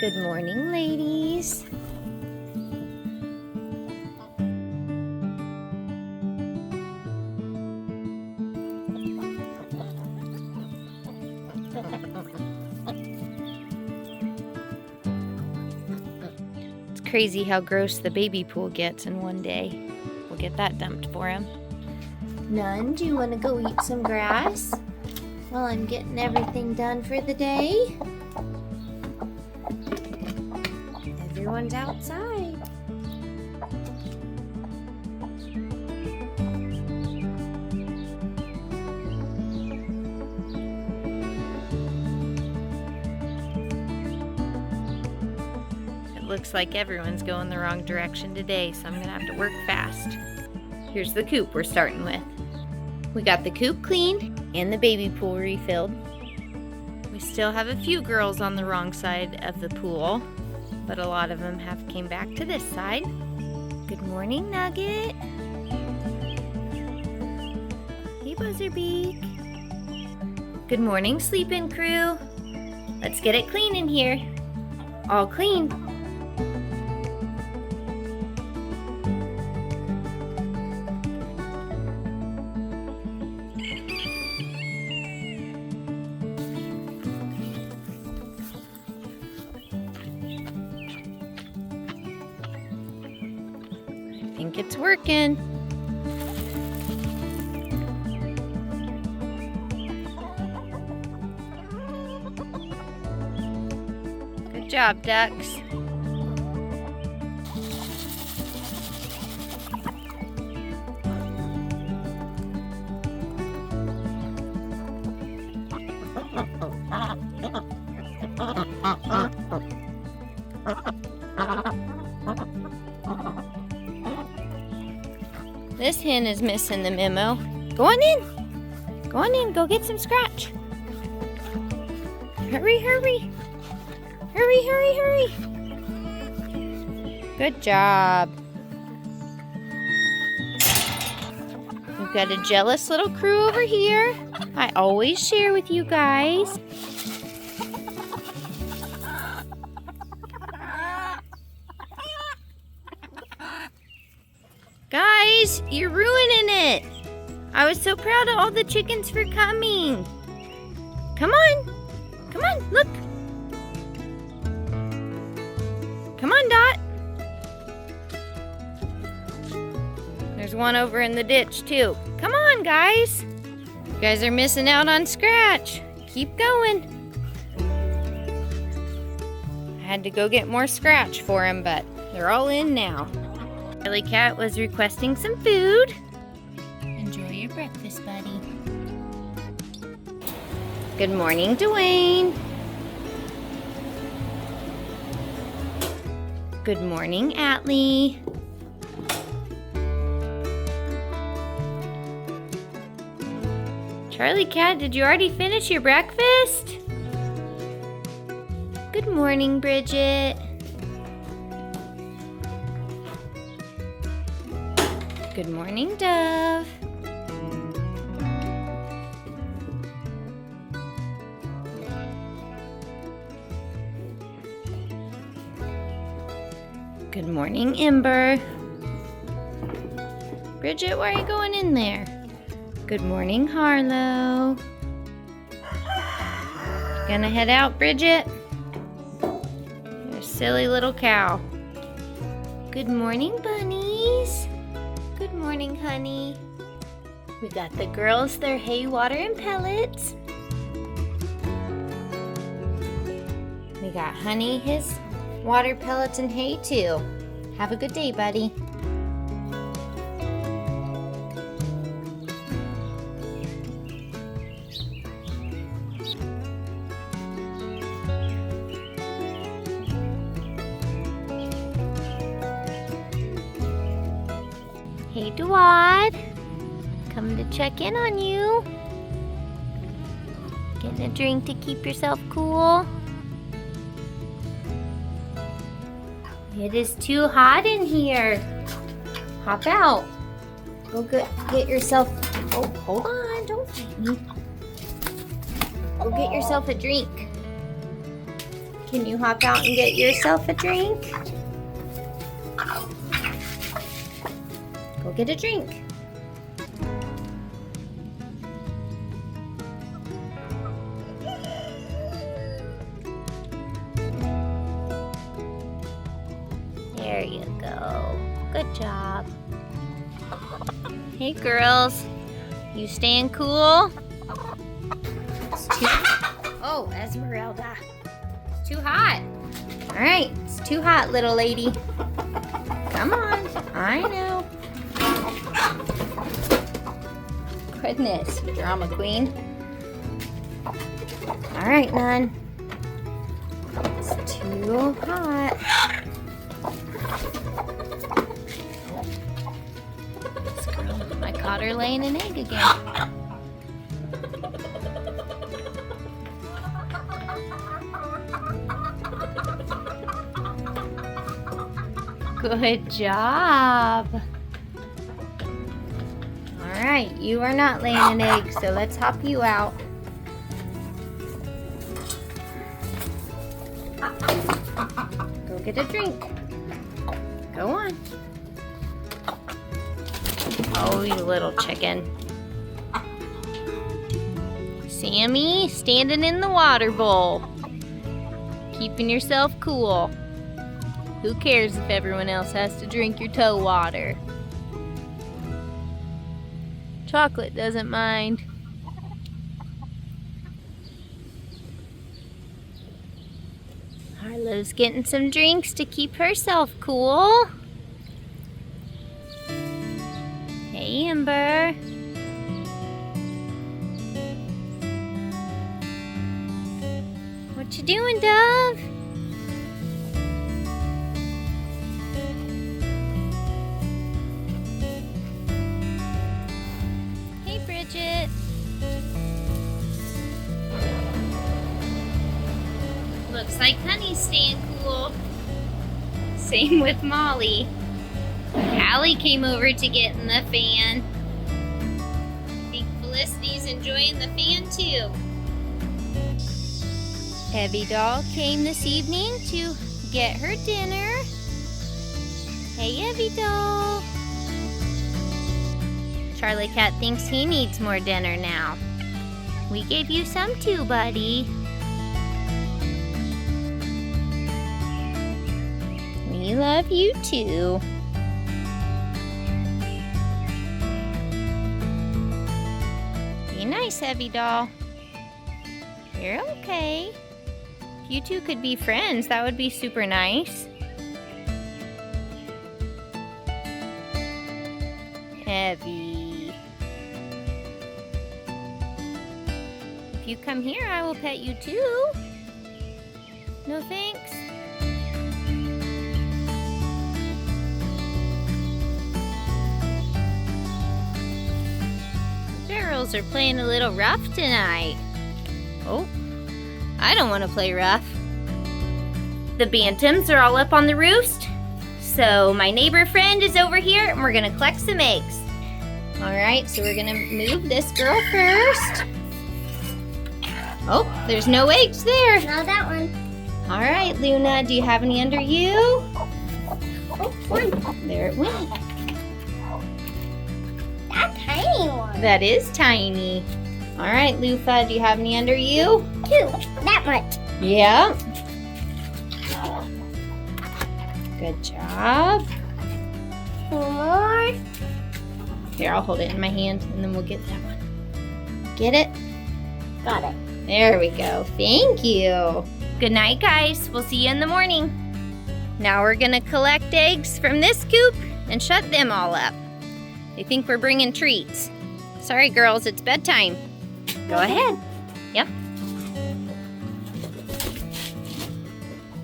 Good morning, ladies. It's crazy how gross the baby pool gets in one day. We'll get that dumped for him. None, do you want to go eat some grass while I'm getting everything done for the day? Everyone's outside. It looks like everyone's going the wrong direction today, so I'm gonna have to work fast. Here's the coop we're starting with. We got the coop cleaned and the baby pool refilled. We still have a few girls on the wrong side of the pool, but a lot of them have came back to this side. Good morning, Nugget. Hey, Buzzerbeak. Good morning, sleep-in crew. Let's get it clean in here. All clean. I think it's working. Good job, ducks. This hen is missing the memo. Go on in. Go on in. Go get some scratch. Hurry, hurry. Hurry, hurry, hurry. Good job. We've got a jealous little crew over here. I always share with you guys. Guys, you're ruining it. I was so proud of all the chickens for coming. Come on. Come on, look. Come on, Dot. There's one over in the ditch, too. Come on, guys. You guys are missing out on scratch. Keep going. I had to go get more scratch for them, but they're all in now. Charlie Cat was requesting some food. Enjoy your breakfast, buddy. Good morning, Dwayne. Good morning, Atlee. Charlie Cat, did you already finish your breakfast? Good morning, Bridgett. Good morning, Dove. Good morning, Ember. Bridgett, why are you going in there? Good morning, Harlow. Gonna head out, Bridgett? You're a silly little cow. Good morning, bunnies. Good morning, honey. We got the girls their hay, water, and pellets. We got Honey his water, pellets, and hay too. Have a good day, buddy. Hey, Dwad. Coming to check in on you. Getting a drink to keep yourself cool. It is too hot in here. Hop out. Go get yourself. Oh, hold on. Don't bite me. Go get yourself a drink. Can you hop out and get yourself a drink? Go get a drink. There you go. Good job. Hey girls, you staying cool? Oh, Esmeralda. It's too hot. All right, it's too hot, little lady. Come on, I know. Goodness, drama queen. All right, Nun. It's too hot. I caught her laying an egg again. Good job. All right, you are not laying an egg, so let's hop you out. Go get a drink. Go on. Oh, you little chicken. Sammi, standing in the water bowl. Keeping yourself cool. Who cares if everyone else has to drink your toe water? Chocolate doesn't mind. Harlow's getting some drinks to keep herself cool. Hey, Amber. What you doing, Dove? Hey, Bridgett. Looks like Honey's staying cool. Same with Molly. Allie came over to get in the fan. I think Felicity's enjoying the fan too. Evie Doll came this evening to get her dinner. Hey, Evie Doll. Charlie Cat thinks he needs more dinner now. We gave you some too, buddy. We love you too. Be nice, Evie Doll. You're okay. If you two could be friends, that would be super nice. Evie. If you come here, I will pet you too. No thanks. The girls are playing a little rough tonight. Oh, I don't want to play rough. The bantams are all up on the roost. So my neighbor friend is over here and we're gonna collect some eggs. All right, so we're gonna move this girl first. Oh, there's no eggs there. Not that one. All right, Luna, do you have any under you? Oh, one. There it went. That tiny one. That is tiny. All right, Lufa, do you have any under you? Two. That much. Yeah. Good job. Two more. Here, I'll hold it in my hand and then we'll get that one. Get it? Got it. There we go. Thank you. Good night, guys. We'll see you in the morning. Now we're gonna collect eggs from this coop and shut them all up. They think we're bringing treats. Sorry, girls, it's bedtime. Go ahead. Yep.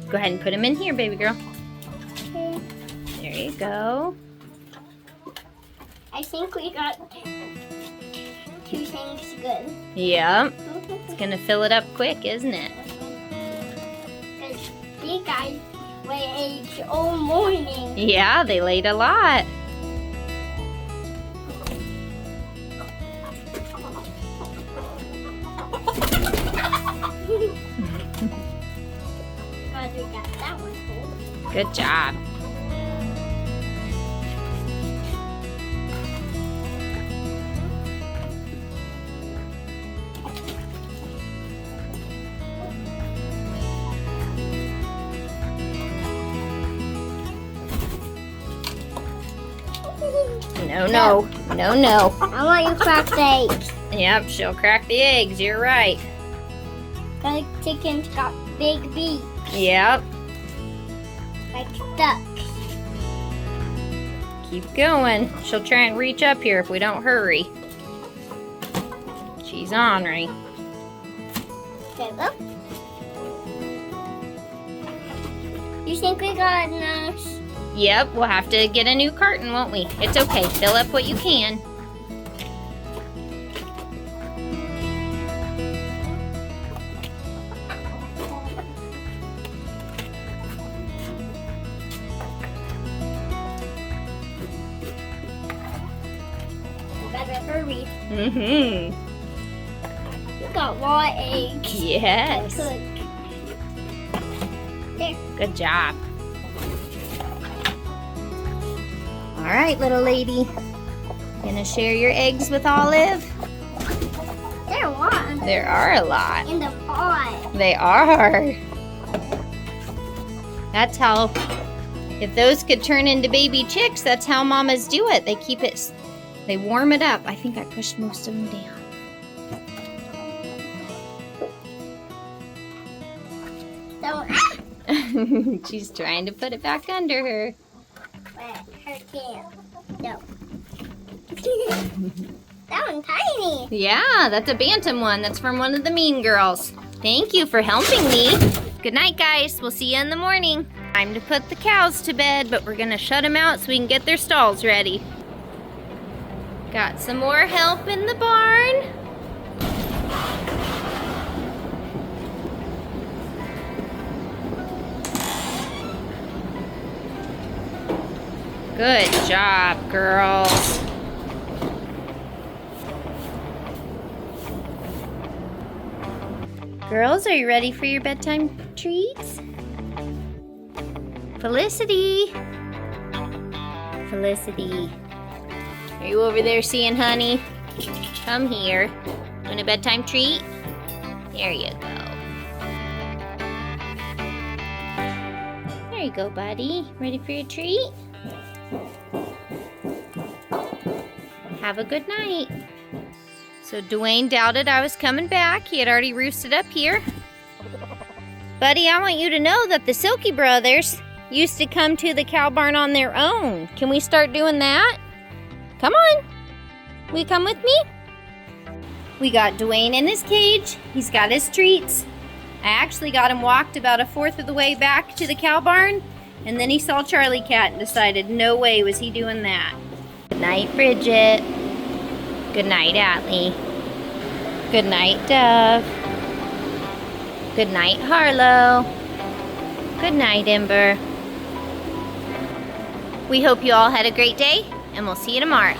Go ahead and put them in here, baby girl. Okay. There you go. I think we got two things good. Yep. It's gonna fill it up quick, isn't it? Because these guys lay eggs all morning. Yeah, they laid a lot. glad we got that one cool. Good job. No. I want you to crack the eggs. Yep, she'll crack the eggs. You're right. Like chickens got big beaks, Yep. like ducks. Keep going. She'll try and reach up here if we don't hurry. She's ornery. Okay, look. You think we got enough? Yep, we'll have to get a new carton, won't we? It's okay. Fill up what you can. We better hurry. Mm-hmm. We got a lot of eggs. Yes. to cook. There. Good job. All right, little lady. Gonna share your eggs with Olive? There are a lot There are a lot. in the pot. They are. That's how, if those could turn into baby chicks, that's how mamas do it. They keep it, they warm it up. I think I pushed most of them down. So, She's trying to put it back under her. her tail. No. That one's tiny. Yeah, that's a bantam one. That's from one of the mean girls. Thank you for helping me. Good night, guys. We'll see you in the morning. Time to put the cows to bed, but we're gonna shut them out so we can get their stalls ready. Got some more help in the barn. Good job, girls. Girls, are you ready for your bedtime treats? Felicity. Felicity. Are you over there seeing honey? Come here. Want a bedtime treat? There you go. There you go, buddy. Ready for your treat? Have a good night. So Dwayne doubted I was coming back. He had already roosted up here. Buddy, I want you to know that the Silky brothers used to come to the cow barn on their own. Can we start doing that? Come on. Will you come with me? We got Dwayne in his cage. He's got his treats. I actually got him walked about 1/4 of the way back to the cow barn, and then he saw Charlie Cat and decided no way was he doing that. Good night, Bridgett. Good night, Atlee. Good night, Dove. Good night, Harlow. Good night, Ember. We hope you all had a great day, and we'll see you tomorrow.